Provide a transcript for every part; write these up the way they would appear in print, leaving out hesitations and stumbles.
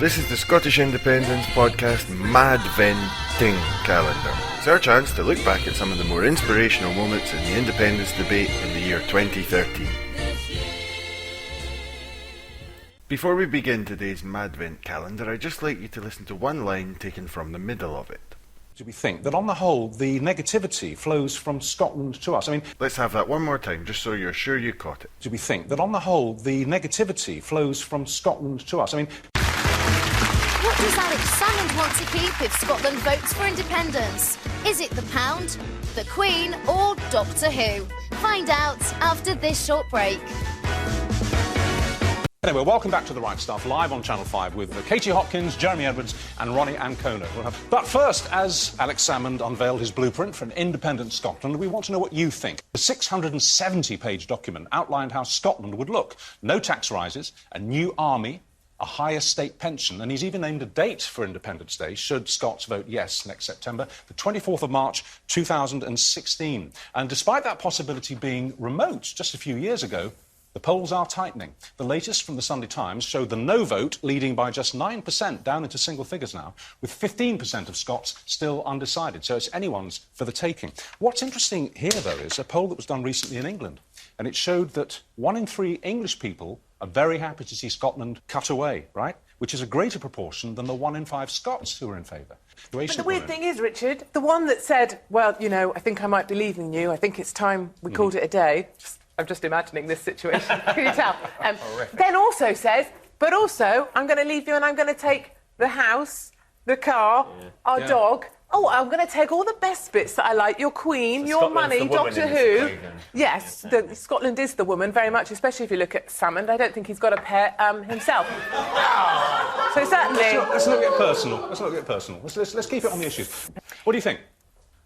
this is the Scottish Independence Podcast MadVenting calendar. It's our chance to look back at some of the more inspirational moments in the independence debate in the year 2013. Before we begin today's MadVent calendar, I'd just like you to listen to one line taken from the middle of it. Do we think that on the whole the negativity flows from Scotland to us? Let's have that one more time, just so you're sure you caught it. Do we think that on the whole the negativity flows from Scotland to us? What does Alex Salmond want to keep if Scotland votes for independence? Is it the pound, the Queen, or Doctor Who? Find out after this short break. Anyway, welcome back to The Right Stuff, live on Channel 5 with Katie Hopkins, Jeremy Edwards and Ronnie Ancona. But first, as Alex Salmond unveiled his blueprint for an independent Scotland, we want to know what you think. The 670-page document outlined how Scotland would look. No tax rises, a new army, a higher state pension, and he's even named a date for Independence Day, should Scots vote yes next September, the 24th of March 2016. And despite that possibility being remote just a few years ago, the polls are tightening. The latest from the Sunday Times showed the no vote leading by just 9%, down into single figures now, with 15% of Scots still undecided. So it's anyone's for the taking. What's interesting here, though, is a poll that was done recently in England, and it showed that 1 in 3 English people are very happy to see Scotland cut away, right? Which is a greater proportion than the 1 in 5 Scots who are in favour. But the weird thing is, Richard, the one that said, well, you know, I think I might be leaving you, I think it's time we called it a day. I'm just imagining this situation. Can you tell? Then also says, but also, I'm going to leave you and I'm going to take the house, the car, our dog. Oh, I'm going to take all the best bits that I like, your Queen, your money, Doctor Who. Yes, Scotland is the woman, very much, especially if you look at Salmond. I don't think he's got a pair himself. So certainly... Let's not get personal. Let's keep it on the issues. What do you think?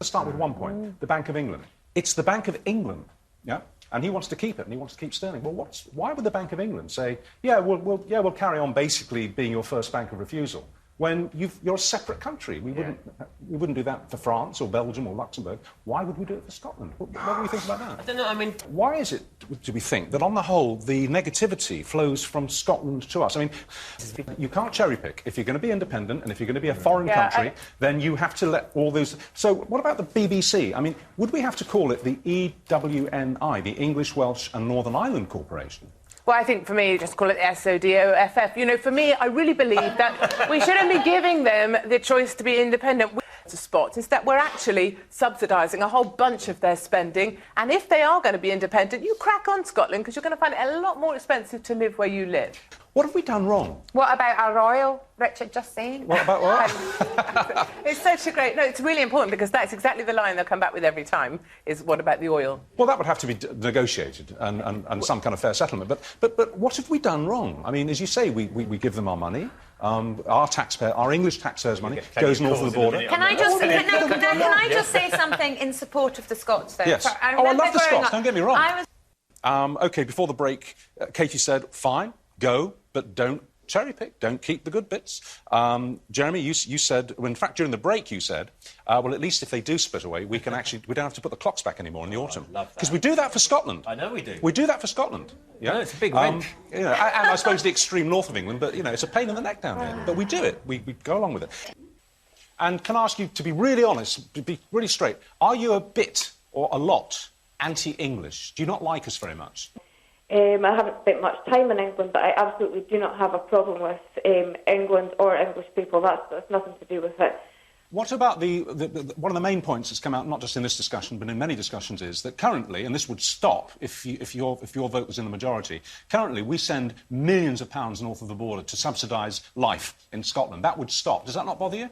Let's start with one point. The Bank of England. It's the Bank of England, yeah? And he wants to keep it, and he wants to keep sterling. Well, why would the Bank of England say, we'll carry on basically being your first bank of refusal, when you're a separate country? We wouldn't do that for France or Belgium or Luxembourg. Why would we do it for Scotland? What do you think about that? I don't know, Why is it, do we think, that on the whole the negativity flows from Scotland to us? You can't cherry-pick. If you're going to be independent and if you're going to be a foreign country, then you have to let all those... So what about the BBC? Would we have to call it the EWNI, the English, Welsh and Northern Ireland Corporation? Well, I think for me, just call it SODOFF. You know, for me, I really believe that we shouldn't be giving them the choice to be independent. To spot is that we're actually subsidising a whole bunch of their spending, and if they are going to be independent, you crack on Scotland, because you're going to find it a lot more expensive to live where you live. What have we done wrong? What about our oil, Richard, just saying? What about what? It's such a great... No, it's really important, because that's exactly the line they'll come back with every time, is what about the oil? Well, that would have to be negotiated and some kind of fair settlement. But what have we done wrong? As you say, we give them our money. Our English taxpayers' money goes north of the border. Can I just say something in support of the Scots, though? Yes. I love the Scots, don't get me wrong. OK, before the break, Katie said, fine, go, but don't cherry-pick, don't keep the good bits. Jeremy, you said, well, in fact, during the break, you said, well, at least if they do split away, we don't have to put the clocks back anymore in the autumn. Because we do that for Scotland. I know we do. We do that for Scotland. Yeah, no, it's a big wrench. And I suppose the extreme north of England, but, it's a pain in the neck down here. But we do it. We go along with it. And can I ask you to be really honest, to be really straight, are you a bit or a lot anti-English? Do you not like us very much? I haven't spent much time in England, but I absolutely do not have a problem with England or English people. That's nothing to do with it. What about one of the main points that's come out, not just in this discussion, but in many discussions, is that currently, and this would stop if your vote was in the majority, currently we send millions of pounds north of the border to subsidise life in Scotland. That would stop. Does that not bother you?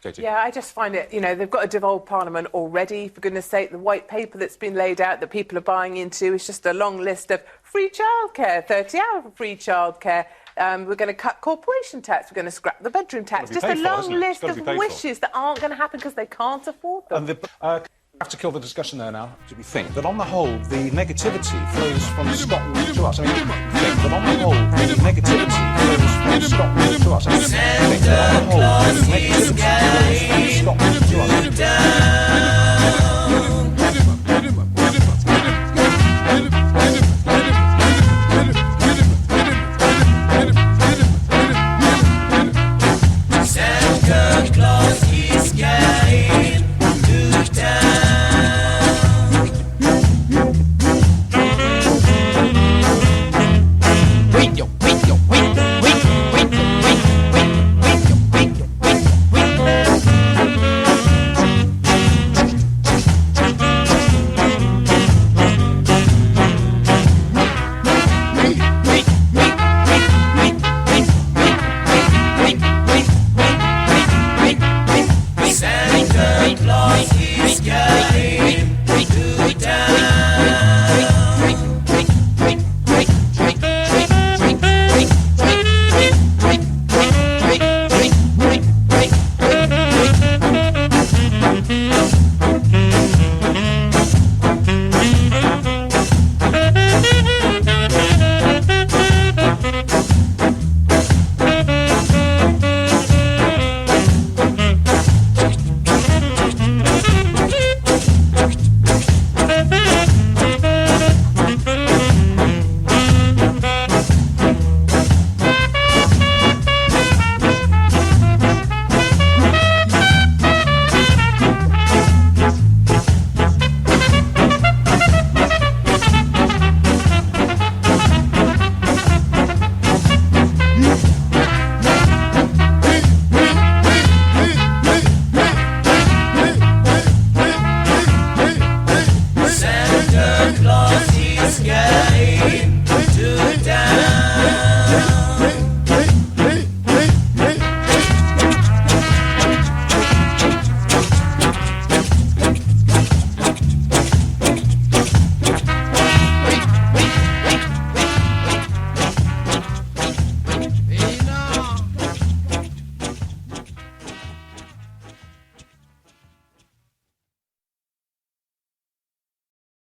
Katie? Yeah, I just find it, they've got a devolved parliament already, for goodness sake. The white paper that's been laid out that people are buying into is just a long list of free childcare, 30 hours for free childcare. We're going to cut corporation tax, we're going to scrap the bedroom tax. Just a long list of wishes that aren't going to happen because they can't afford them. And have to kill the discussion there now. Do we think that on the whole the negativity flows from Scotland to us? Think that on the whole the negativity flows from Scotland to us? Think that on the whole the negativity flows from Scotland to us?